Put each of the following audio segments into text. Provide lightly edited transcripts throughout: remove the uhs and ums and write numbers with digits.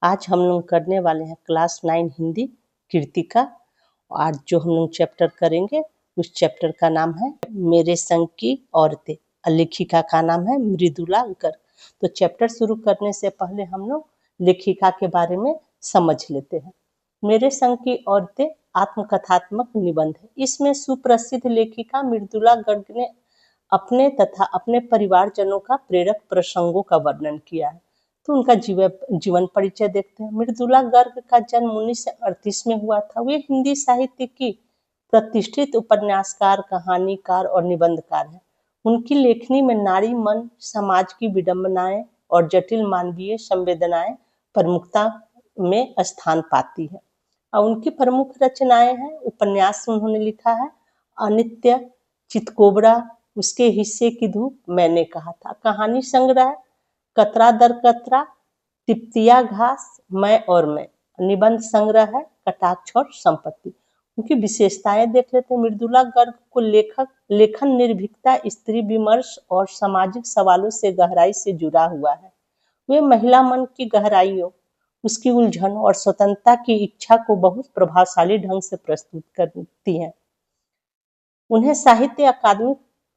आज हम लोग करने वाले हैं क्लास 9 हिंदी कृतिका। आज जो हम लोग चैप्टर करेंगे उस चैप्टर का नाम है मेरे संग की औरतें। लेखिका का नाम है मृदुला गर्ग। तो चैप्टर शुरू करने से पहले हम लोग लेखिका के बारे में समझ लेते हैं। मेरे संग की औरतें आत्मकथात्मक निबंध है। इसमें सुप्रसिद्ध लेखिका मृदुला गर्ग ने अपने तथा अपने परिवारजनों का प्रेरक प्रसंगों का वर्णन किया है। तो उनका जीवन परिचय देखते हैं। मृदुला गर्ग का जन्म 1938 में हुआ था। वे हिंदी साहित्य की प्रतिष्ठित उपन्यासकार, कहानीकार और निबंधकार हैं। उनकी लेखनी में नारी मन, समाज की विडंबनाएं और जटिल मानवीय संवेदनाएं प्रमुखता में स्थान पाती है। और उनकी प्रमुख रचनाएं हैं, उपन्यास उन्होंने लिखा है अनित्य, चितकोबरा, उसके हिस्से की धूप, मैंने कहा था। कहानी संग्रह कतरा दर कतरा, तिप्तिया घास, मैं और मैं। निबंध संग्रह है कटाक्ष और संपत्ति। उनकी विशेषताएं देख लेते हैं। मृदुला गर्ग को लेखन निर्भीकता, स्त्री विमर्श और सामाजिक सवालों से गहराई से जुड़ा हुआ है। वे महिला मन की गहराइयों, उसकी उलझन और स्वतंत्रता की इच्छा को बहुत प्रभावशाली ढंग से प्रस्तुत करती हैं। उन्हें साहित्य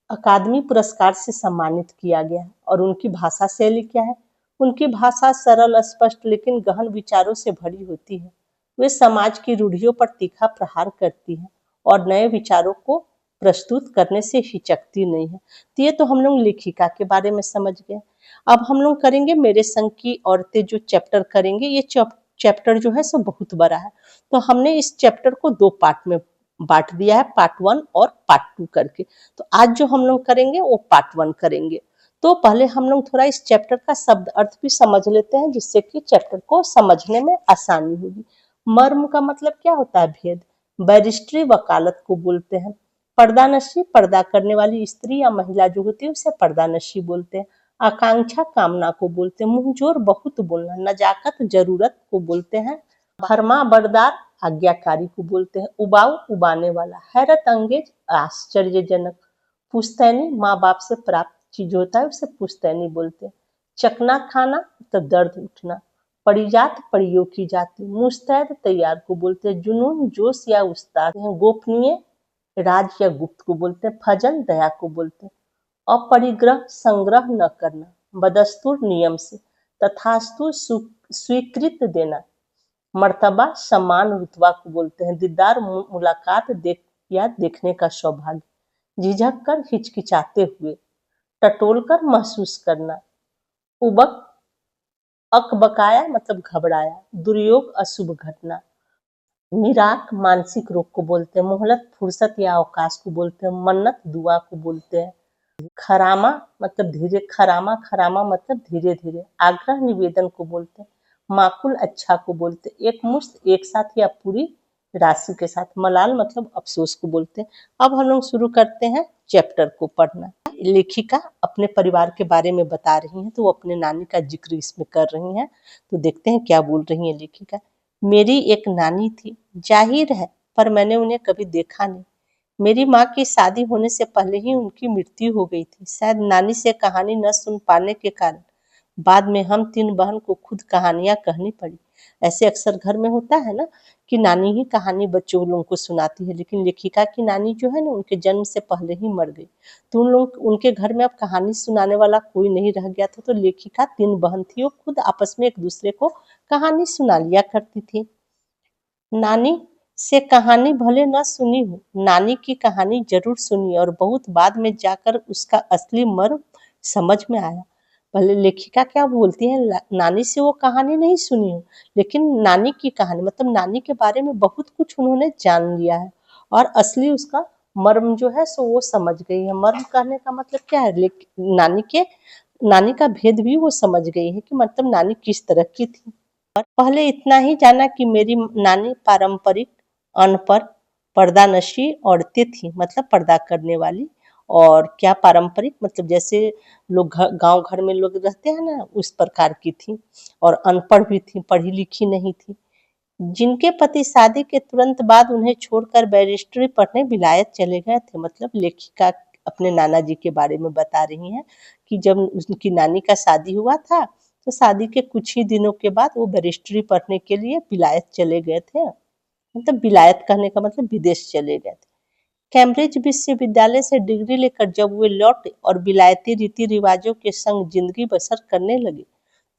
अकादमी पुरस्कार से सम्मानित किया गया है। और उनकी भाषा शैली क्या है? उनकी भाषा सरल, स्पष्ट लेकिन गहन विचारों से भरी होती है। वे समाज की रूढ़ियों पर तीखा प्रहार करती है और नए विचारों को प्रस्तुत करने से हिचकती नहीं है। तो ये तो हम लोग लेखिका के बारे में समझ गए। अब हम लोग करेंगे मेरे संग की औरतें। जो चैप्टर करेंगे, ये चैप्टर जो है सो बहुत बड़ा है। तो हमने इस चैप्टर को 2 पार्ट में बांट दिया है, पार्ट 1 और पार्ट 2 करके। तो आज जो हम लोग करेंगे वो पार्ट 1 करेंगे। तो पहले हम लोग थोड़ा इस चैप्टर का शब्द अर्थ भी समझ लेते हैं, जिससे कि चैप्टर को समझने में आसानी होगी। मर्म का मतलब क्या होता है? भेद। बैरिस्ट्री वकालत को बोलते हैं। पर्दानशी, पर्दा करने वाली स्त्री या महिला जो होती है उसे पर्दानशी बोलते हैं। आकांक्षा, कामना को बोलते हैं। मुंहजोर, बहुत बोलना। नजाकत, जरूरत को बोलते हैं। फरमा बरदार, आज्ञाकारी को बोलते हैं। उबाऊ, उबाने वाला। हैरत अंगेज, आश्चर्यजनक। पुश्तैनी, माँ बाप से प्राप्त चीज होता है उसे पुश्तैनी बोलते हैं। चकना खाना तो दर्द उठना। परिजात, परियों की जाति। मुस्तैद, तैयार को बोलते हैं। जुनून, जोश या उस्ताद। गोपनीय, राज या गुप्त को बोलते हैं। फजल, दया को बोलते हैं। अपरिग्रह, संग्रह न करना। बदस्तूर, नियम से। तथास्तु, स्वीकृत देना। मर्तबा, सम्मान, रुतबा को बोलते हैं। दीदार, मुलाकात, देखने का सौभाग्य। झिझक कर, हिचकिचाते हुए। टटोल कर, महसूस करना। उबक, अकबकाया मतलब घबराया। दुर्योग, अशुभ घटना। निराक, मानसिक रोग को बोलते हैं। मोहलत, फुर्सत या अवकाश को बोलते हैं। मन्नत, दुआ को बोलते हैं। खरामा मतलब धीरे, खरामा मतलब धीरे धीरे। आग्रह, निवेदन को बोलते हैं। माकुल, अच्छा को बोलते हैं। एक मुश्त, एक साथ या पूरी राशि के साथ। मलाल मतलब अफसोस को बोलते हैं। अब हम लोग शुरू करते हैं चैप्टर को पढ़ना। लेखिका अपने परिवार के बारे में बता रही हैं, तो वो अपने नानी का जिक्र इसमें कर रही हैं। तो देखते हैं क्या बोल रही है लेखिका। मेरी एक नानी थी, जाहिर है, पर मैंने उन्हें कभी देखा नहीं। मेरी माँ की शादी होने से पहले ही उनकी मृत्यु हो गई थी। शायद नानी से कहानी न सुन पाने के कारण बाद में हम 3 बहन को खुद कहानियां कहनी पड़ी। ऐसे अक्सर घर में होता है ना कि नानी ही कहानी बच्चों लोगों को सुनाती है, लेकिन लेखिका की नानी जो है ना उनके जन्म से पहले ही मर गई। तो उनके घर में अब कहानी सुनाने वाला कोई नहीं रह गया था। तो लेखिका 3 बहन थी, वो खुद आपस में एक दूसरे को कहानी सुना लिया करती थी। नानी से कहानी भले न सुनी हो, नानी की कहानी जरूर सुनी और बहुत बाद में जाकर उसका असली मर्म समझ में आया। पहले लेखिका क्या बोलती है, नानी से वो कहानी नहीं सुनी हो, लेकिन नानी की कहानी मतलब नानी के बारे में बहुत कुछ उन्होंने जान लिया है और असली उसका मर्म जो है सो वो समझ गई है। मर्म कहने का मतलब क्या है? नानी का भेद भी वो समझ गई है कि मतलब नानी किस तरह की थी। पहले इतना ही जाना कि मेरी नानी पारंपरिक, अनपढ़, पर्दानशी औरतें थी, मतलब पर्दा करने वाली। और क्या पारंपरिक मतलब जैसे लोग गांव घर में लोग रहते हैं ना, उस प्रकार की थी। और अनपढ़ भी थी, पढ़ी लिखी नहीं थी। जिनके पति शादी के तुरंत बाद उन्हें छोड़कर बैरिस्ट्री पढ़ने विलायत चले गए थे। मतलब लेखिका अपने नाना जी के बारे में बता रही हैं कि जब उनकी नानी का शादी हुआ था तो शादी के कुछ ही दिनों के बाद वो बैरिस्ट्री पढ़ने के लिए विलायत चले गए थे। मतलब विलायत कहने का मतलब विदेश चले गए थे। कैम्ब्रिज विश्वविद्यालय से डिग्री लेकर जब वे लौटे और विलायती रीति रिवाजों के संग जिंदगी बसर करने लगे,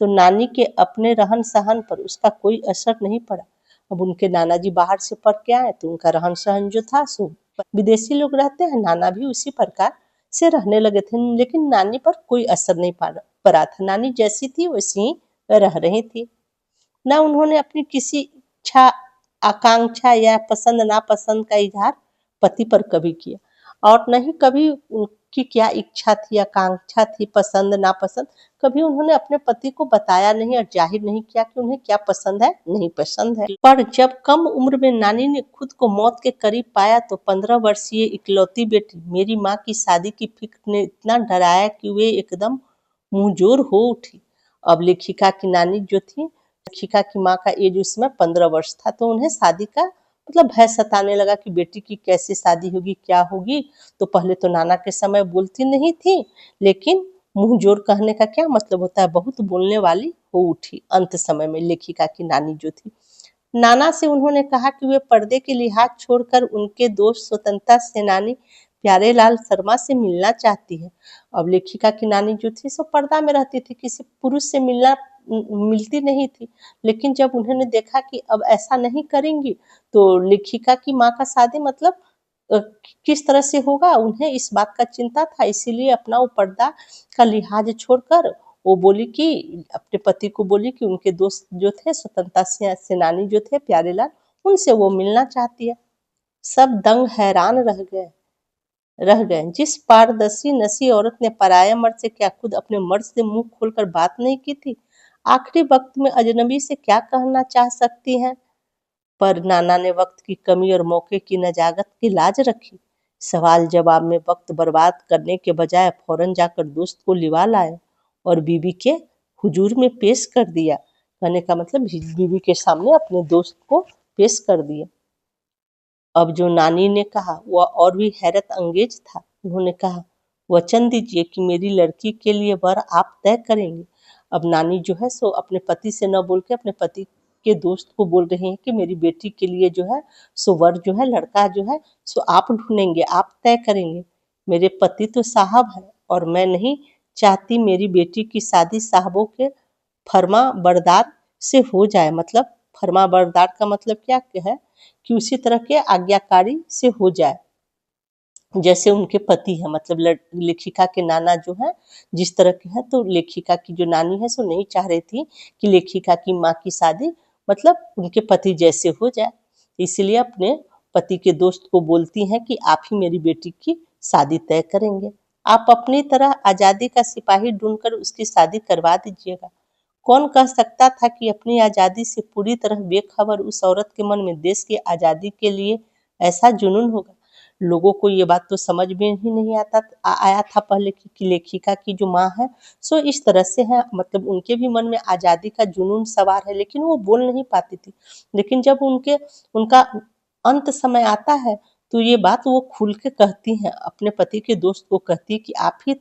तो नानी के अपने रहन सहन पर उसका कोई असर नहीं पड़ा। अब उनके नाना जी बाहर से पढ़ के आए तो उनका रहन सहन जो था सो विदेशी लोग रहते हैं, नाना भी उसी प्रकार से रहने लगे थे, लेकिन नानी पर कोई असर नहीं पड़ा था। नानी जैसी थी वैसी ही रह रही थी। न उन्होंने अपनी किसी इच्छा आकांक्षा या पसंद नापसंद का इजहार पति पर कभी किया, और न ही कभी उनकी क्या इच्छा थी, आकांक्षा थी, पसंद नापसंद कभी उन्होंने अपने पति को बताया नहीं और जाहिर नहीं किया कि उन्हें क्या पसंद है नहीं पसंद है। पर जब कम उम्र में नानी ने खुद को मौत के करीब पाया तो 15 वर्षीय इकलौती बेटी मेरी माँ की शादी की फिक्र ने इतना डराया कि वे एकदम मुंहजोर हो उठी। अब लेखिका की नानी जो थी, लेखिका की माँ का एज उस समय 15 वर्ष था, तो उन्हें शादी का मतलब भय सताने लगा कि बेटी की कैसे शादी होगी, क्या होगी। तो पहले तो नाना के समय बोलती नहीं थी, लेकिन मुंह जोर कहने का क्या मतलब होता है, बहुत बोलने वाली हो उठी अंत समय में लेखिका की नानी जो थी। नाना से उन्होंने कहा कि वे पर्दे के लिहाज छोड़कर उनके दोस्त स्वतंत्रता सेनानी प्यारेलाल शर्मा से मिलना चाहती है। अब लेखिका की नानी जो थी सो पर्दा में रहती थी, किसी पुरुष से मिलती नहीं थी। लेकिन जब उन्होंने देखा कि अब ऐसा नहीं करेंगी तो लेखिका की माँ का शादी मतलब किस तरह से होगा, उन्हें इस बात का चिंता था। इसीलिए अपना वो पर्दा का लिहाज छोड़कर वो बोली कि अपने पति को बोली कि उनके दोस्त जो थे स्वतंत्रता सेनानी जो थे प्यारेलाल, उनसे वो मिलना चाहती है। सब दंग हैरान रह गए। जिस पारदर्शी नसी औरत ने पराया मर्द से क्या खुद अपने मर्द से मुंह खोलकर बात नहीं की थी, आखिरी वक्त में अजनबी से क्या कहना चाह सकती हैं। पर नाना ने वक्त की कमी और मौके की नजाकत की लाज रखी। सवाल जवाब में वक्त बर्बाद करने के बजाय फौरन जाकर दोस्त को लिवा लाए और बीबी के हुजूर में पेश कर दिया। कहने का मतलब बीबी के सामने अपने दोस्त को पेश कर दिया। अब जो नानी ने कहा वह और भी हैरत अंगेज था। उन्होंने कहा, वचन दीजिए कि मेरी लड़की के लिए वर आप तय करेंगे। अब नानी जो है सो अपने पति से न बोल के अपने पति के दोस्त को बोल रहे हैं कि मेरी बेटी के लिए जो है सो वर जो है, लड़का जो है सो आप ढूंढेंगे, आप तय करेंगे। मेरे पति तो साहब है और मैं नहीं चाहती मेरी बेटी की शादी साहबों के फर्मा बरदार से हो जाए। मतलब फर्मा बरदार का मतलब क्या है कि उसी तरह के आज्ञाकारी से हो जाए जैसे उनके पति है। मतलब लेखिका के नाना जो है जिस तरह के हैं, तो लेखिका की जो नानी है सो नहीं चाह रही थी कि लेखिका की माँ की शादी मतलब उनके पति जैसे हो जाए। इसलिए अपने पति के दोस्त को बोलती हैं कि आप ही मेरी बेटी की शादी तय करेंगे। आप अपनी तरह आजादी का सिपाही ढूंढकर उसकी शादी करवा दीजिएगा। कौन कह सकता था कि अपनी आजादी से पूरी तरह बेखबर उस औरत के मन में देश की आजादी के लिए ऐसा जुनून होगा। लोगों को ये बात तो समझ में ही नहीं आया था पहले कि लेखिका की जो माँ है सो इस तरह से है, मतलब उनके भी मन में आजादी का जुनून सवार है, लेकिन वो बोल नहीं पाती थी। लेकिन जब उनका अंत समय आता है तो ये बात वो खुल के कहती हैं, अपने पति के दोस्त को कहती है कि आप ही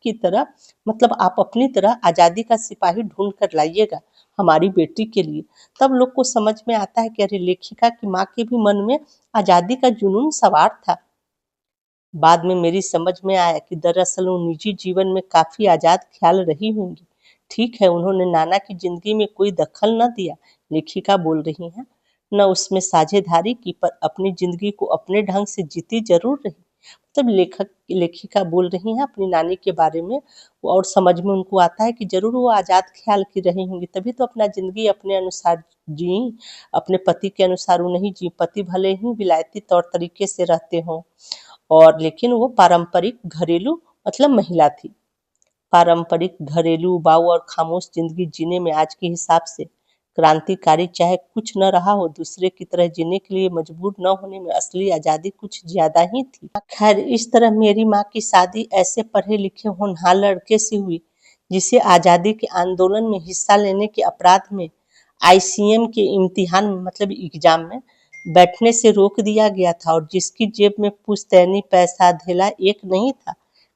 की तरह मतलब आप अपनी तरह आजादी का सिपाही ढूंढ कर लाइएगा हमारी बेटी के लिए। तब लोग को समझ में आता है कि अरे लेखिका की माँ के भी मन में आजादी का जुनून सवार था। बाद में मेरी समझ में आया कि दरअसल वो निजी जीवन में काफी आजाद ख्याल रही होंगी। ठीक है, उन्होंने नाना की जिंदगी में कोई दखल न दिया, लेखिका बोल रही हैं, न उसमें साझेदारी की, पर अपनी जिंदगी को अपने ढंग से जीती जरूर रही। तब लेखिका बोल रही हैं अपनी नानी के बारे में, और समझ में उनको आता है कि जरूर वो आजाद ख्याल की रही होंगी, तभी तो अपना जिंदगी अपने अनुसार जी, अपने पति के अनुसार वो नहीं जी। पति भले ही विलायती तौर तरीके से रहते हों, और लेकिन वो पारंपरिक घरेलू मतलब महिला थी। पारंपरिक घरेलू उबाऊ और खामोश जिंदगी जीने में आज के हिसाब से क्रांतिकारी चाहे कुछ न रहा हो, दूसरे की तरह जीने के लिए मजबूर न होने में असली आजादी कुछ ज्यादा ही थी। खैर, इस तरह मेरी माँ की शादी ऐसे पढ़े लिखे होनहार लड़के से हुई जिसे आजादी के आंदोलन में हिस्सा लेने के अपराध में आईसीएम के इम्तिहान मतलब एग्जाम में बैठने से रोक दिया गया था, और जिसकी जेब में पुश्तैनी पैसा धेला एक नहीं था।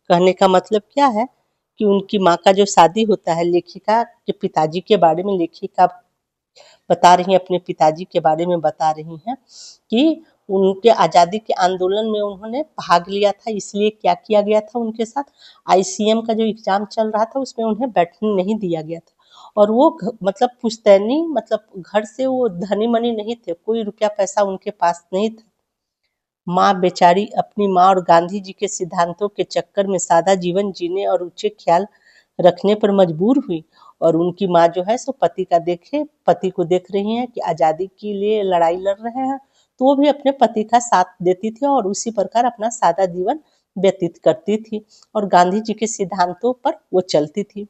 कहने का मतलब क्या है कि उनकी माँ का जो शादी होता है, लेखिका के पिताजी के बारे में लेखिका बता रही हैं, अपने पिताजी के बारे में बता रही हैं कि उनके आज़ादी के आंदोलन में उन्होंने भाग लिया था। इसलिए क्या किया गया था उनके साथ, आईसीएम का जो एग्जाम चल रहा था उसमें उन्हें बैठने नहीं दिया गया था। और वो मतलब पुश्तैनी, मतलब घर से वो धनी मनी नहीं थे, कोई रुपया पैसा उनके पास नहीं था। माँ बेचारी अपनी माँ और गांधी जी के सिद्धांतों के चक्कर में सादा जीवन जीने और ऊंचे ख्याल रखने पर मजबूर हुई। और उनकी माँ जो है सो पति को देख रही हैं कि आज़ादी के लिए लड़ाई लड़ रहे हैं, तो वो भी अपने पति का साथ देती थी और उसी प्रकार अपना सादा जीवन व्यतीत करती थी और गांधी जी के सिद्धांतों पर वो चलती थी।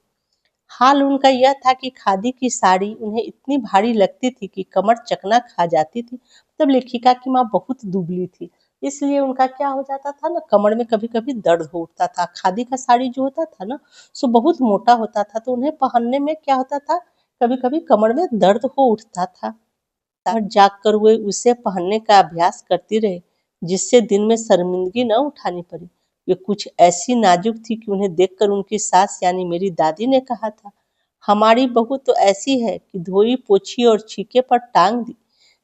हाल उनका यह था कि खादी की साड़ी उन्हें इतनी भारी लगती थी कि कमर चकना खा जाती थी। तब लेखिका की माँ बहुत दुबली थी, इसलिए उनका क्या हो जाता था ना, कमर में कभी कभी दर्द हो उठता था। खादी का साड़ी जो होता था ना, सो बहुत मोटा होता था, तो उन्हें पहनने में क्या होता था, कभी कभी कमर में दर्द हो उठता था। और जाकर वे उसे पहनने का अभ्यास करती रही, जिससे दिन में शर्मिंदगी न उठानी पड़ी। वे कुछ ऐसी नाजुक थी कि उन्हें देखकर उनकी सास यानी मेरी दादी ने कहा था, हमारी बहू तो ऐसी है कि धोई पोछी और छीके पर टांग दी।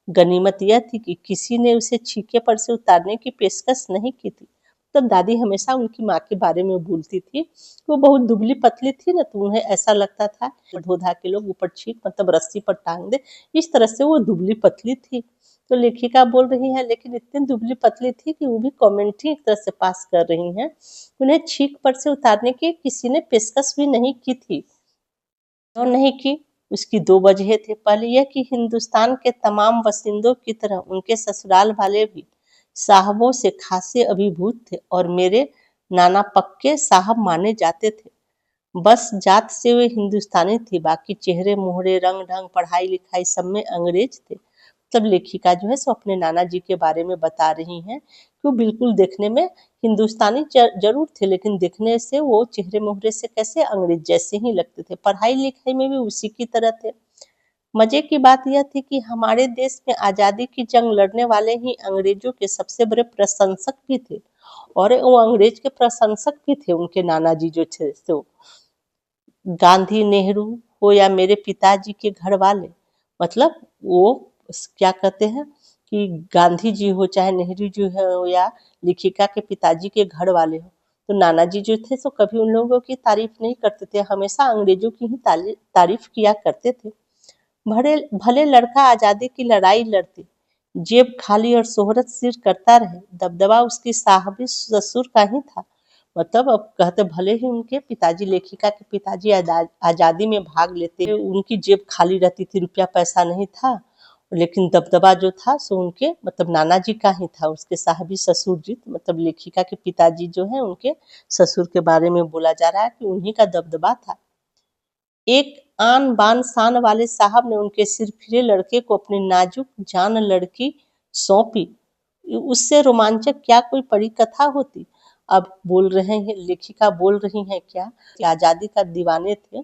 गनीमत यह थी कि किसी ने उसे छीके पर से उतारने की पेशकश नहीं की थी। तब दादी हमेशा उनकी माँ के बारे में बोलती थी। वो बहुत दुबली पतली थी ना, तो उन्हें ऐसा लगता था धो धा के लोग ऊपर छीक मतलब रस्सी पर टांग दे, इस तरह से वो दुबली पतली थी। तो लेखिका बोल रही है, लेकिन इतनी दुबली पतली थी कि वो भी कमेंट्री एक तरह से पास कर रही हैं, उन्हें छीक पर से उतारने की किसी ने पेशकश भी नहीं की थी। क्यों नहीं की? उसकी दो वजह थे। पहले यह कि हिंदुस्तान के तमाम बाशिंदों की तरह उनके ससुराल वाले भी साहबों से खासे अभिभूत थे और मेरे नाना पक्के साहब माने जाते थे। बस जात से वे हिंदुस्तानी थी, बाकी चेहरे मोहरे रंग ढंग पढ़ाई लिखाई सब में अंग्रेज थे। तब लेखिका जो है सो अपने नाना जी के बारे में बता रही हैं कि वो बिल्कुल देखने में हिंदुस्तानी जरूर थे, लेकिन देखने से वो चेहरे मोहरे से कैसे अंग्रेज जैसे ही लगते थे, पढ़ाई लिखाई में भी उसी की तरह थे। मजे की बात यह थी कि हमारे देश में आज़ादी की जंग लड़ने वाले ही अंग्रेजों के सबसे बड़े प्रशंसक भी थे, और वो अंग्रेज के प्रशंसक भी थे उनके नाना जी जो थे सो। गांधी नेहरू हो या मेरे पिताजी के घर वाले, मतलब वो क्या कहते हैं कि गांधी जी हो चाहे नेहरू जी हो या लेखिका के पिताजी के घर वाले हो, तो नाना जी जो थे सो कभी उन लोगों की तारीफ नहीं करते थे, हमेशा अंग्रेजों की ही तारीफ किया करते थे। भले भले लड़का आजादी की लड़ाई लड़ते, जेब खाली और शोहरत सिर करता रहे, दबदबा उसकी साहबी ससुर का ही था। मतलब अब कहते भले ही उनके पिताजी, लेखिका के पिताजी आजादी में भाग लेते, उनकी जेब खाली रहती थी, रुपया पैसा नहीं था, लेकिन दबदबा जो था सो उनके मतलब नाना जी का ही था, उसके साहबी ससुर जी, मतलब लेखिका के पिताजी जो है उनके ससुर के बारे में बोला जा रहा है कि उन्हीं का दबदबा था। एक आन बान शान वाले साहब ने उनके सिर फिरे लड़के को अपनी नाजुक जान लड़की सौंपी। उससे रोमांचक क्या कोई परी कथा होती। अब बोल रहे हैं, लेखिका बोल रही हैं क्या कि आज़ादी का दीवाने थे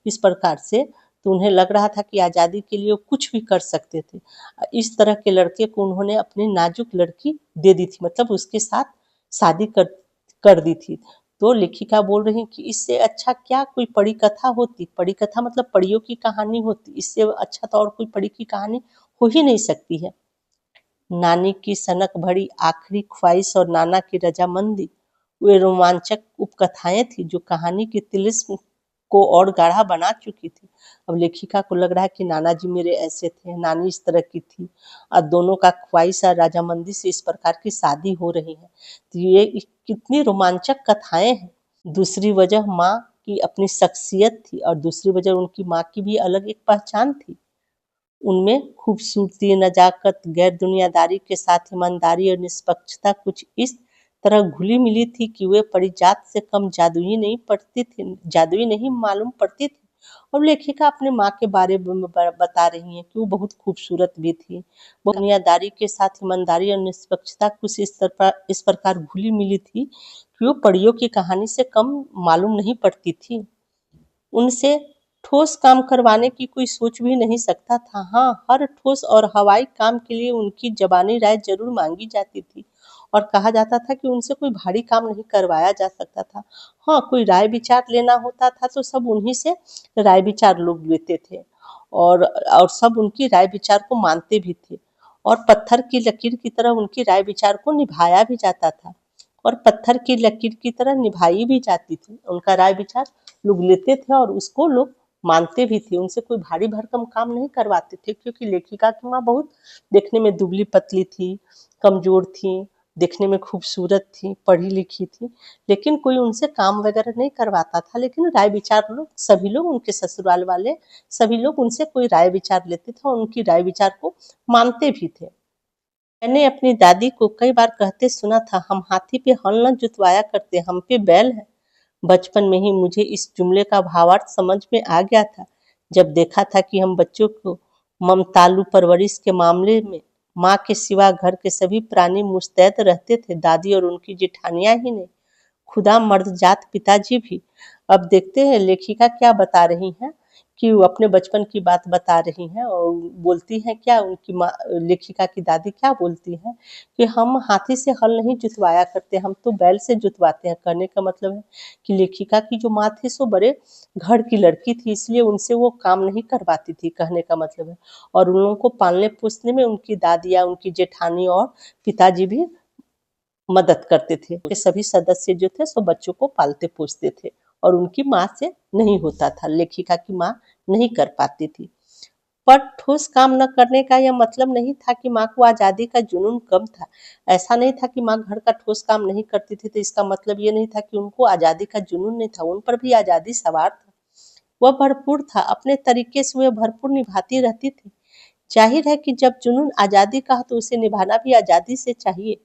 इस प्रकार से, तो उन्हें लग रहा था कि आज़ादी के लिए वो कुछ भी कर सकते थे। इस तरह के लड़के को उन्होंने अपनी नाजुक लड़की दे दी थी, मतलब उसके साथ शादी कर दी थी। तो लेखिका बोल रही कि इससे अच्छा क्या कोई परी कथा होती, परी कथा मतलब परियों की कहानी होती, इससे अच्छा तो और कोई परी की कहानी हो ही नहीं सकती है। नानी की सनक भरी आखिरी ख्वाहिश और नाना की रजामंदी, वे रोमांचक उपकथाएं थी जो कहानी की तिलिस्म को और गाढ़ा बना चुकी थी। अब लेखिका को लग रहा है कि नाना जी मेरे ऐसे थे, नानी इस तरह की थी, और दोनों का ख्वाहिश और राजामंदी से इस प्रकार की शादी हो रही है, तो ये कितनी रोमांचक कथाएं हैं। दूसरी वजह माँ की अपनी शख्सियत थी, और दूसरी वजह उनकी माँ की भी अलग एक पहचान थी। उनमें खूबसूरती, नजाकत, गैर दुनियादारी के साथ ईमानदारी और निष्पक्षता कुछ इस तरह घुली मिली थी कि वे परिजात से कम जादुई नहीं मालूम पड़ती थी। और लेखिका अपने माँ के बारे में बता रही हैं कि वो बहुत खूबसूरत भी थी, दुनियादारी के साथ ईमानदारी और निष्पक्षता कुछ इस प्रकार घुली मिली थी कि वो परियों की कहानी से कम मालूम नहीं पड़ती थी। उनसे ठोस काम करवाने की कोई सोच भी नहीं सकता था। हाँ, हर ठोस और हवाई काम के लिए उनकी ज़बानी राय ज़रूर मांगी जाती थी, और कहा जाता था कि उनसे कोई भारी काम नहीं करवाया जा सकता था। हाँ, कोई राय विचार लेना होता था तो सब उन्हीं से राय विचार लोग लेते थे, और सब उनकी राय विचार को मानते भी थे, और पत्थर की लकीर की तरह उनकी राय विचार को निभाया भी जाता था, और पत्थर की लकीर की तरह निभाई भी जाती थी। उनका राय विचार लोग लेते थे और उसको लोग मानते भी थे। उनसे कोई भारी भरकम काम नहीं करवाते थे, क्योंकि लेखिका की माँ बहुत देखने में दुबली पतली थी, कमजोर थी, देखने में खूबसूरत थी, पढ़ी लिखी थी, लेकिन कोई उनसे काम वगैरह नहीं करवाता था। लेकिन राय विचार लोग सभी लोग, उनके ससुराल वाले सभी लोग उनसे कोई राय विचार लेते थे और उनकी राय विचार को मानते भी थे। मैंने अपनी दादी को कई बार कहते सुना था, हम हाथी पे हल न जुतवाया करते, हम पे बैल है। बचपन में ही मुझे इस जुमले का भावार्थ समझ में आ गया था, जब देखा था कि हम बच्चों को ममतालू परवरिश के मामले में माँ के सिवा घर के सभी प्राणी मुस्तैद रहते थे, दादी और उनकी जेठानियां ही नहीं, खुदा मर्दजात पिताजी भी। अब देखते हैं लेखिका क्या बता रही हैं, कि वो अपने बचपन की बात बता रही हैं, और बोलती हैं क्या उनकी माँ, लेखिका की दादी क्या बोलती हैं कि हम हाथी से हल नहीं जुतवाया करते, हम तो बैल से जुतवाते हैं। कहने का मतलब है कि लेखिका की जो माँ थी सो बड़े घर की लड़की थी, इसलिए उनसे वो काम नहीं करवाती थी, कहने का मतलब है। और उन लोगों को पालने पोसने में उनकी दादियाँ, उनकी जेठानी और पिताजी भी मदद करते थे। के सभी सदस्य जो थे सो बच्चों को पालते पोसते थे, और उनकी माँ से नहीं होता था, लेखिका की माँ नहीं कर पाती थी। पर ठोस काम न करने का यह मतलब नहीं था कि माँ को आज़ादी का जुनून कम था। ऐसा नहीं था कि माँ घर का ठोस काम नहीं करती थी तो इसका मतलब ये नहीं था कि उनको आज़ादी का जुनून नहीं था, उन पर भी आज़ादी सवार था। वह भरपूर था, अपने तरीके से वह भरपूर निभाती रहती थी। जाहिर है कि जब जुनून आज़ादी का हो तो उसे निभाना भी आज़ादी से चाहिए,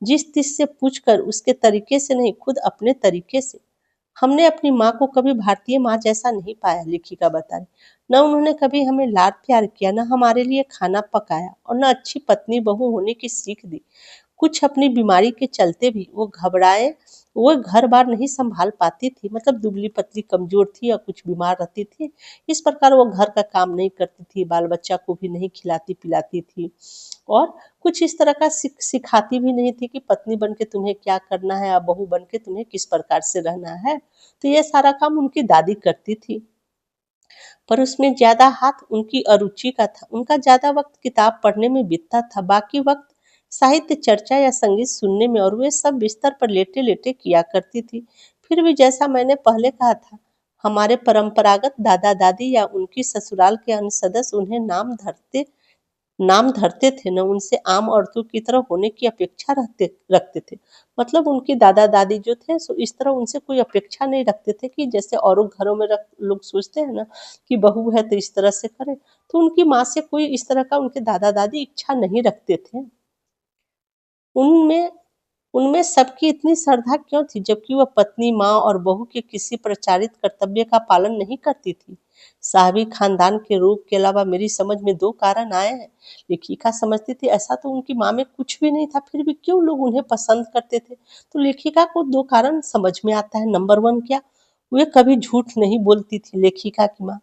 जिस तिस से पूछकर, उसके तरीके से नहीं, खुद अपने तरीके से। हमने अपनी माँ को कभी भारतीय माँ जैसा नहीं पाया, लेखिका बता रही। न उन्होंने कभी हमें लाड प्यार किया, न हमारे लिए खाना पकाया, और न अच्छी पत्नी बहू होने की सीख दी। कुछ अपनी बीमारी के चलते भी वो घबराए, वो घर बार नहीं संभाल पाती थी, मतलब दुबली पतली कमजोर थी और कुछ बीमार रहती थी। इस प्रकार वो घर का काम नहीं करती थी, बाल बच्चा को भी नहीं खिलाती पिलाती थी, और कुछ इस तरह का सिखाती भी नहीं थी कि पत्नी बन के तुम्हें क्या करना है, या बहू बन के तुम्हें किस प्रकार से रहना है। तो ये सारा काम उनकी दादी करती थी, पर उसमें ज्यादा हाथ उनकी अरुचि का था। उनका ज्यादा वक्त किताब पढ़ने में बीतता था, बाकी वक्त साहित्य चर्चा या संगीत सुनने में, और वे सब बिस्तर पर लेटे लेटे किया करती थी। फिर भी जैसा मैंने पहले कहा था, हमारे परंपरागत दादा दादी या उनकी ससुराल के अन्य सदस्य उन्हें नाम धरते थे, न उनसे आम औरतों की तरह होने की अपेक्षा रखते थे। मतलब उनके दादा दादी जो थे सो इस तरह उनसे कोई अपेक्षा नहीं रखते थे कि जैसे औरों घरों में लोग सोचते हैं ना कि बहू है तो इस तरह से करे, तो उनकी माँ से कोई इस तरह का उनके दादा दादी इच्छा नहीं रखते थे। उनमें उनमें सबकी इतनी श्रद्धा क्यों थी, जबकि वह पत्नी, माँ और बहू के किसी प्रचारित कर्तव्य का पालन नहीं करती थी? साहबी खानदान के रोग के अलावा मेरी समझ में दो कारण आए हैं। लेखिका समझती थी ऐसा तो उनकी माँ में कुछ भी नहीं था, फिर भी क्यों लोग उन्हें पसंद करते थे? तो लेखिका को दो कारण समझ में आता है। नंबर वन क्या, वे कभी झूठ नहीं बोलती थी, लेखिका की माँ।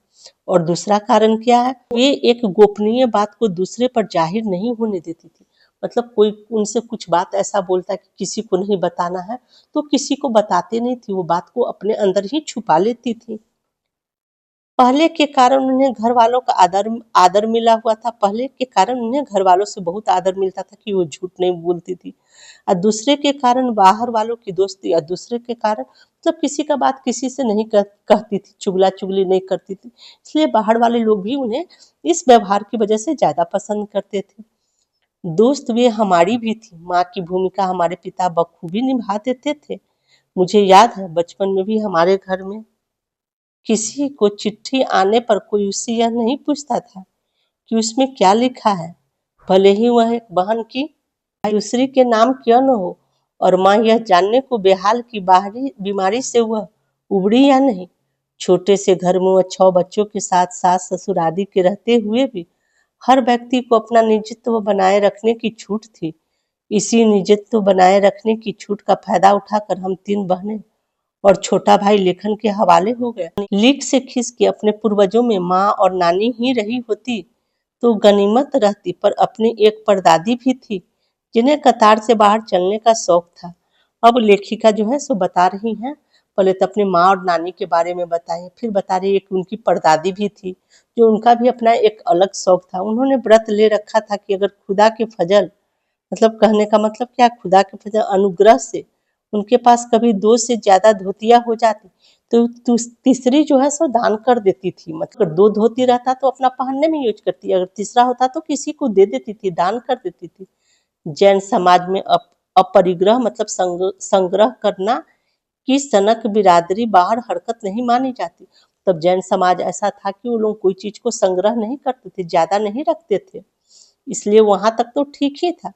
और दूसरा कारण क्या है, वे एक गोपनीय बात को दूसरे पर जाहिर नहीं होने देती थी। मतलब कोई उनसे कुछ बात ऐसा बोलता कि किसी को नहीं बताना है, तो किसी को बताते नहीं थी, वो बात को अपने अंदर ही छुपा लेती थी। पहले के कारण उन्हें घर वालों का आदर आदर मिला हुआ था, पहले के कारण उन्हें घर वालों से बहुत आदर मिलता था कि वो झूठ नहीं बोलती थी। और दूसरे के कारण बाहर वालों की दोस्ती, और दूसरे के कारण मतलब किसी का बात किसी से नहीं कहती थी, चुगला चुगली नहीं करती थी, इसलिए बाहर वाले लोग भी उन्हें इस व्यवहार की वजह से ज्यादा पसंद करते थे। दोस्त वे हमारी भी थी, माँ की भूमिका हमारे पिता बखूबी निभा देते थे। मुझे याद है बचपन में भी हमारे घर में किसी को चिट्ठी आने पर कोई उससे यह नहीं पूछता था कि उसमें क्या लिखा है, भले ही वह एक बहन की दूसरी के नाम क्यों न हो, और माँ यह जानने को बेहाल की बाहरी बीमारी से वह उबड़ी या नहीं। छोटे से घर में वह 6 बच्चों के साथ सास ससुर आदि के रहते हुए भी हर व्यक्ति को अपना निजत्व बनाए रखने की छूट थी। इसी निजत्व बनाए रखने की छूट का फायदा उठाकर हम 3 बहनें और छोटा भाई लेखन के हवाले हो गया। लीक से खिस के अपने पूर्वजों में माँ और नानी ही रही होती तो गनीमत रहती, पर अपनी एक परदादी भी थी जिन्हें कतार से बाहर चलने का शौक था। अब लेखिका जो है सो बता रही हैं, पहले तो अपनी माँ और नानी के बारे में बताई, फिर बता रही है कि उनकी परदादी भी थी, जो उनका भी अपना एक अलग शौक था। उन्होंने व्रत ले रखा था कि अगर खुदा के फजल, मतलब कहने का मतलब क्या, खुदा के फजल अनुग्रह से उनके पास कभी 2 से ज्यादा धोतियां हो जाती तो तीसरी जो है सो दान कर देती थी। मतलब 2 धोती रहता तो अपना पहनने में यूज करती, अगर तीसरा होता तो किसी को दे देती थी, दान कर देती थी। जैन समाज में अपरिग्रह मतलब संग्रह करना की सनक बिरादरी बाहर हरकत नहीं मानी जाती। तब जैन समाज ऐसा था कि वो लोग कोई चीज को संग्रह नहीं करते थे, ज्यादा नहीं रखते थे, इसलिए वहां तक तो ठीक ही था।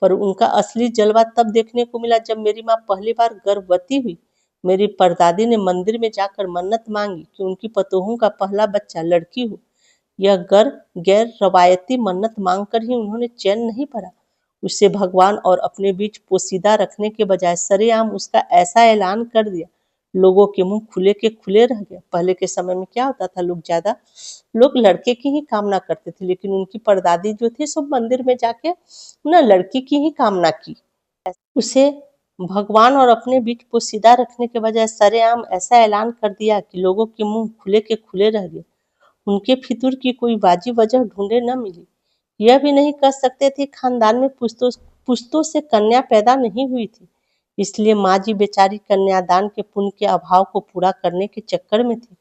पर उनका असली जलवा तब देखने को मिला जब मेरी माँ पहली बार गर्भवती हुई। मेरी परदादी ने मंदिर में जाकर मन्नत मांगी कि उनकी पतोहू का पहला बच्चा लड़की हो। यह गैर रवायती मन्नत मांगकर ही उन्होंने चैन नहीं पड़ा। उसे भगवान और अपने बीच पोशीदा रखने के बजाय सरेआम उसका ऐसा ऐलान कर दिया, लोगों के मुंह खुले के खुले रह गए। पहले के समय में क्या होता था, लोग लड़के की ही कामना करते थे, लेकिन उनकी परदादी जो थी सब मंदिर में जाके ना लड़की की ही कामना की। उसे भगवान और अपने बीच पोशीदा रखने के बजाय सरेआम ऐसा ऐलान कर दिया कि लोगों के मुंह खुले के खुले रह गए। उनके फितूर की कोई वाजिब वजह ढूंढे न मिली। यह भी नहीं कह सकते थे खानदान में पुश्तों से कन्या पैदा नहीं हुई थी, इसलिए माँ जी बेचारी कन्यादान के पुण्य के अभाव को पूरा करने के चक्कर में थी,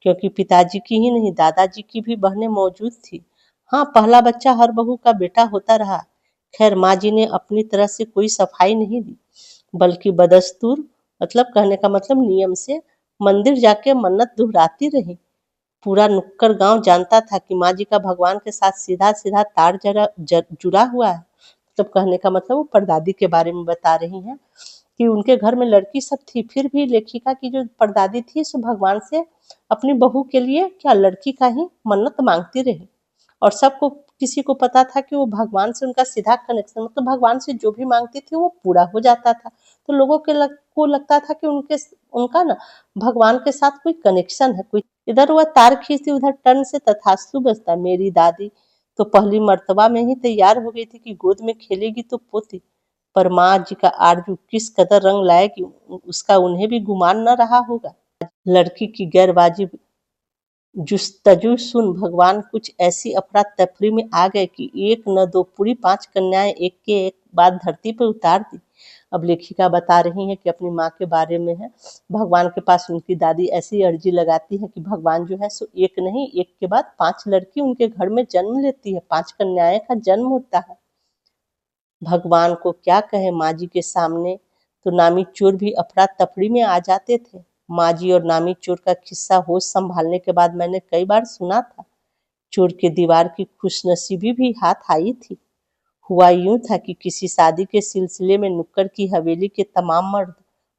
क्योंकि पिताजी की ही नहीं दादाजी की भी बहनें मौजूद थी। हाँ, पहला बच्चा हर बहू का बेटा होता रहा। खैर, माँ जी ने अपनी तरह से कोई सफाई नहीं दी, बल्कि बदस्तूर, मतलब कहने का मतलब नियम से मंदिर जाके मन्नत दोहराती रही। पूरा नुक्कड़ गांव जानता था कि माँ जी का भगवान के साथ सीधा सीधा तार जुड़ा हुआ है। मतलब कहने का मतलब वो परदादी के बारे में बता रही हैं कि उनके घर में लड़की सब थी, फिर भी लेखिका की जो परदादी थी सो भगवान से अपनी बहू के लिए क्या लड़की का ही मन्नत मांगती रही। और सबको, किसी को पता था कि वो भगवान से उनका सीधा कनेक्शन, मतलब भगवान से जो भी मांगती थी वो पूरा हो जाता था। तो लोगों को लगता था कि उनका ना भगवान के साथ कोई कनेक्शन है। कोई इधर वह तार खींचती, उधर टन से तथास्तु बजता। मेरी दादी तो पहली मर्तबा में ही तैयार हो गई थी कि गोद में खेलेगी तो पोती। पर माँ जी का आरजू किस कदर रंग लाएगी उसका उन्हें भी गुमान न रहा होगा। लड़की की गैरवाजिब जुस्तजू सुन भगवान कुछ ऐसी अफरा तफरी में आ गए कि एक न दो पूरी 5 कन्याएं एक के एक बाद धरती पर उतार दी। अब लेखिका बता रही हैं कि अपनी माँ के बारे में है, भगवान के पास उनकी दादी ऐसी अर्जी लगाती है कि भगवान जो है सो एक नहीं, एक के बाद 5 लड़की उनके घर में जन्म लेती है, 5 कन्याएं का जन्म होता है। भगवान को क्या कहे, माँ जी के सामने तो नामी चोर भी अफरा तफरी में आ जाते थे। माँ जी और नामी चोर का किस्सा होश संभालने के बाद मैंने कई बार सुना था। चोर के दीवार की खुशनसीबी भी हाथ आई थी। हुआ यूं था कि किसी शादी के सिलसिले में नुक्कड़ की हवेली के तमाम मर्द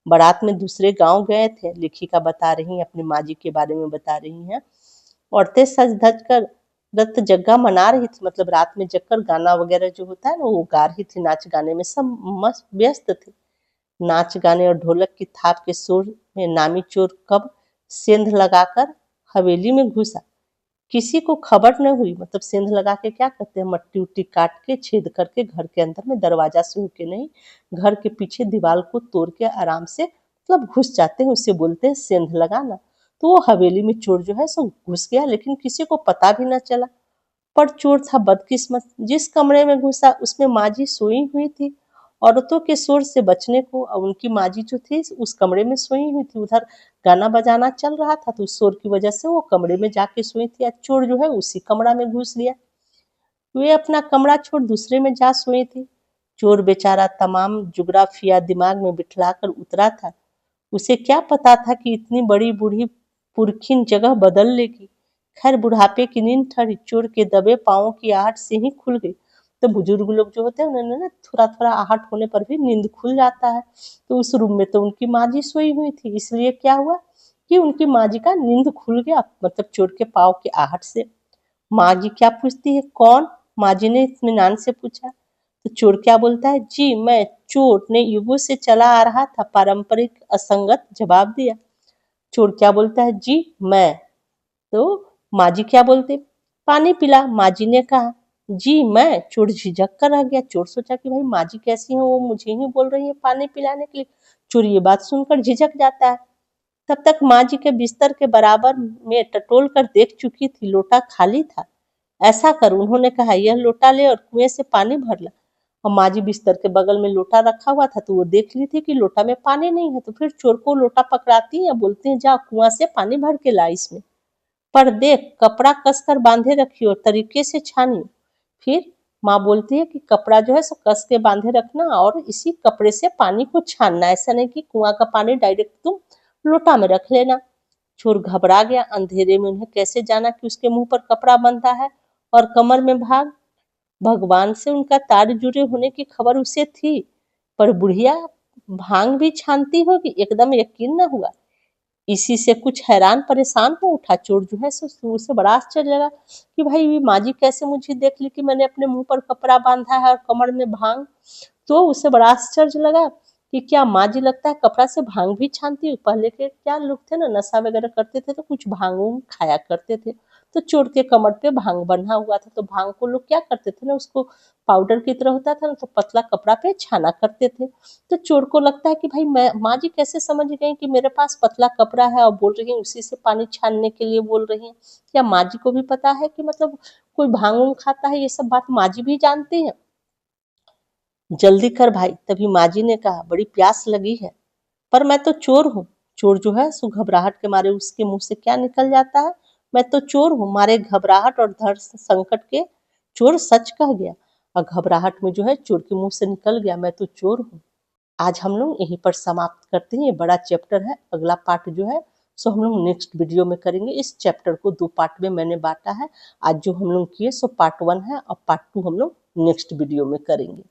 बारात में दूसरे गांव गए थे। लेखिका बता रही हैं, अपनी माँ जी के बारे में बता रही हैं। औरतें सज धज कर रत जग्गा मना रही थी, मतलब रात में जगकर गाना वगैरह जो होता है ना वो गा रही थी, नाच गाने में सब मस्त व्यस्त थे। नाच गाने और ढोलक की थाप के शोर में नामी चोर कब सेंध लगाकर हवेली में घुसा, किसी को खबर न हुई। मतलब सेंध लगा के क्या करते हैं, मट्टी उट्टी काट के छेद करके घर के अंदर में दरवाजा से होके नहीं, घर के पीछे दीवार को तोड़ के आराम से मतलब घुस जाते हैं, उससे बोलते हैं सेंध लगाना। तो वो हवेली में चोर जो है सो घुस गया, लेकिन किसी को पता भी न चला। पर चोर था बदकिस्मत, जिस कमरे में घुसा उसमें माँ जी सोई हुई थी। औरतों के शोर से बचने को अब उनकी माँ जी जो थी उस कमरे में सोई हुई थी, उधर गाना बजाना चल रहा था, तो उस शोर की वजह से वो कमरे में जाके सोई थी। आज चोर जो है उसी कमरा में घुस लिया, वे अपना कमरा छोड़ दूसरे में जा सोई थी। चोर बेचारा तमाम जुग्राफिया दिमाग में बिठला कर उतरा था। उसे क्या पता था कि इतनी बड़ी बूढ़ी पुरखिन जगह बदल लेगी। खैर, बुढ़ापे की नींद ठहरी, चोर के दबे पाँव की आहट से ही खुल गई। तो बुजुर्ग लोग जो होते हैं उन्होंने ना थोड़ा थोड़ा आहट होने पर भी नींद खुल जाता है। तो उस रूम में तो उनकी माँ जी सोई हुई थी, इसलिए क्या हुआ कि उनकी माँ जी का नींद खुल गया, मतलब चोर के पाँव की आहट से। माँ जी क्या पूछती है, कौन? माँ जी ने इत्मीनान से पूछा। तो चोर क्या बोलता है, जी मैं चोर ने युगों से चला आ रहा था, पारंपरिक असंगत जवाब दिया। चोर क्या बोलता है, जी मैं। तो माँ जी क्या बोलते, पानी पिला, माँ जी ने कहा। जी मैं। चोर झिझक कर रह गया। चोर सोचा कि भाई माँ जी कैसी हैं, वो मुझे ही बोल रही है पानी पिलाने के लिए। चोर ये बात सुनकर झिझक जाता है। तब तक माँ जी के बिस्तर के बराबर में टटोल कर देख चुकी थी, लोटा खाली था। ऐसा कर उन्होंने कहा, यह लोटा ले और कुएं से पानी भर ला। और माँ जी बिस्तर के बगल में लोटा रखा हुआ था, तो वो देख ली थी कि लोटा में पानी नहीं है, तो फिर चोर को लोटा पकड़ाती है, बोलती है जा कुआं से पानी भर के ला इसमें, पर देख कपड़ा कसकर बांधे रखी और तरीके से छानी। फिर माँ बोलती है कि कपड़ा जो है सो कस के बांधे रखना और इसी कपड़े से पानी को छानना, ऐसा नहीं कि कुआं का पानी डायरेक्ट तुम लोटा में रख लेना। चोर घबरा गया। अंधेरे में उन्हें कैसे जाना कि उसके मुंह पर कपड़ा बंधा है और कमर में भाग। भगवान से उनका तार जुड़े होने की खबर उसे थी, पर बुढ़िया भांग भी छानती होगी, एकदम यकीन न हुआ। इसी से कुछ हैरान परेशान हो उठा। चोर जो है सो उसे बड़ा आश्चर्य लगा कि भाई माँ जी कैसे मुझे देख ली कि मैंने अपने मुंह पर कपड़ा बांधा है और कमर में भांग। तो उसे बड़ा आश्चर्य लगा कि क्या माँ जी लगता है कपड़ा से भांग भी छानती है। पहले के क्या लोग थे ना, नशा वगैरह करते थे तो कुछ भांग खाया करते थे। तो चोर के कमर पे भांग बंधा हुआ था, तो भांग को लोग क्या करते थे ना, उसको पाउडर की तरह होता था ना, तो पतला कपड़ा पे छाना करते थे। तो चोर को लगता है कि भाई मैं माँ जी कैसे समझ गई कि मेरे पास पतला कपड़ा है और बोल रही हैं उसी से पानी छानने के लिए बोल रही हैं। क्या माँ जी को भी पता है कि मतलब कोई भांग खाता है, ये सब बात माँ जी भी जानती हैं। जल्दी कर भाई। तभी माँ जी ने कहा, बड़ी प्यास लगी है। पर मैं तो चोर हूँ। चोर जो है सो घबराहट के मारे उसके मुंह से क्या निकल जाता है, मैं तो चोर हूँ। मारे घबराहट और धर संकट के चोर सच कह गया। और घबराहट में जो है चोर के मुंह से निकल गया, मैं तो चोर हूँ। आज हम लोग यहीं पर समाप्त करते हैं। ये बड़ा चैप्टर है, अगला पार्ट जो है सो हम लोग नेक्स्ट वीडियो में करेंगे। इस चैप्टर को 2 पार्ट में मैंने बांटा है। आज जो हम लोग किए सो पार्ट 1 है और पार्ट 2 हम लोग नेक्स्ट वीडियो में करेंगे।